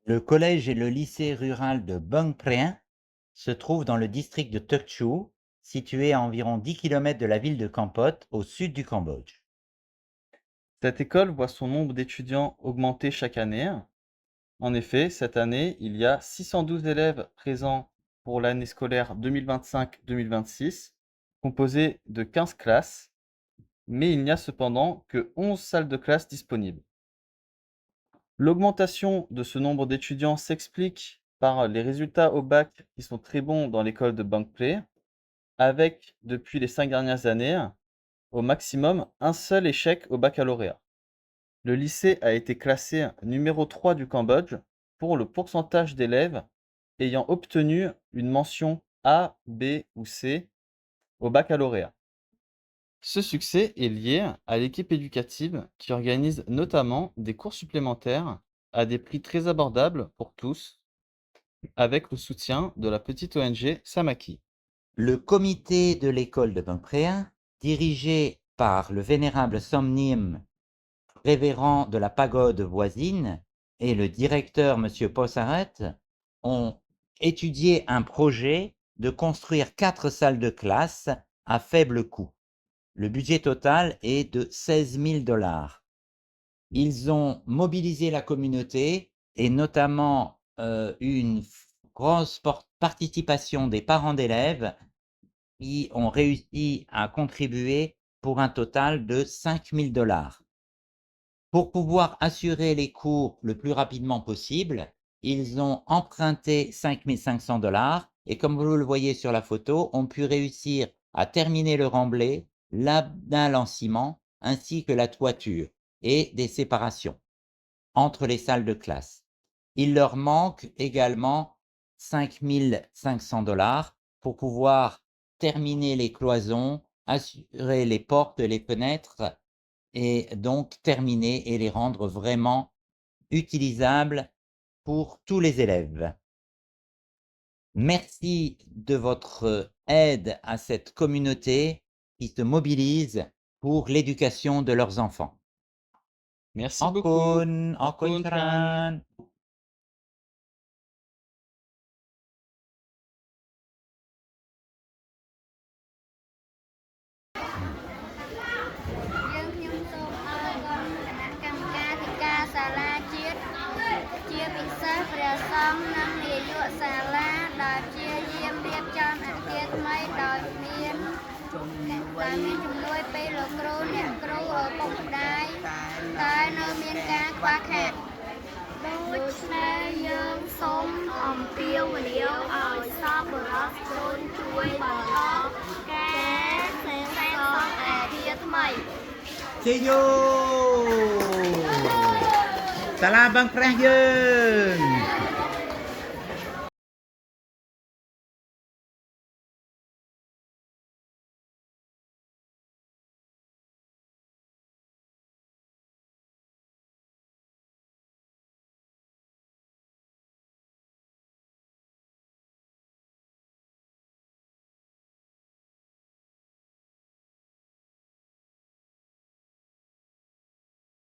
Le collège et le lycée rural de Bang Preang se trouvent dans le district de Teok Chu, situé à environ 10 km de la ville de Kampot, au sud du Cambodge. Cette école voit son nombre d'étudiants augmenter chaque année. En effet, cette année, il y a 612 élèves présents pour l'année scolaire 2025-2026, composée de 15 classes, mais il n'y a cependant que 11 salles de classe disponibles. L'augmentation de ce nombre d'étudiants s'explique par les résultats au bac qui sont très bons dans l'école de Bang Play, avec, depuis les 5 dernières années, au maximum un seul échec au baccalauréat. Le lycée a été classé numéro 3 du Cambodge pour le pourcentage d'élèves ayant obtenu une mention A, B ou C au baccalauréat. Ce succès est lié à l'équipe éducative qui organise notamment des cours supplémentaires à des prix très abordables pour tous, avec le soutien de la petite ONG Samaki. Le comité de l'école de Bang Preang, dirigé par le vénérable Somnim, révérend de la pagode voisine, et le directeur, M. Possaret, ont étudié un projet de construire 4 salles de classe à faible coût. Le budget total est de 16 000 $. Ils ont mobilisé la communauté et notamment une grosse participation des parents d'élèves qui ont réussi à contribuer pour un total de 5 000 $. Pour pouvoir assurer les cours le plus rapidement possible, ils ont emprunté 5 500 $ et comme vous le voyez sur la photo, ont pu réussir à terminer le remblai, l'abdal en ciment, ainsi que la toiture et des séparations entre les salles de classe. Il leur manque également 5 500 $ pour pouvoir terminer les cloisons, assurer les portes, les fenêtres et donc terminer et les rendre vraiment utilisables pour tous les élèves. Merci de votre aide à cette communauté qui se mobilise pour l'éducation de leurs enfants. Merci beaucoup. En kun Tran. យើងខ្ញុំសូមអរគុណគណៈកម្មការធិការសាលាជាតិជាពិសេសព្រះសង្ឃនិងនាយកសាលាដែលព្យាយាមរៀបចំអគារថ្មីដោយមានជំនួយពីលោកគ្រូអ្នកគ្រូឪពុកម្ដាយតែនៅមានការខ្វះខាតដូច្នេះយើងសូមអំពាវនាវឲ្យសពបុរសជនជួយបន្តការសាងសង់អគារថ្មី Cheyo! Salam Bang Preangយើង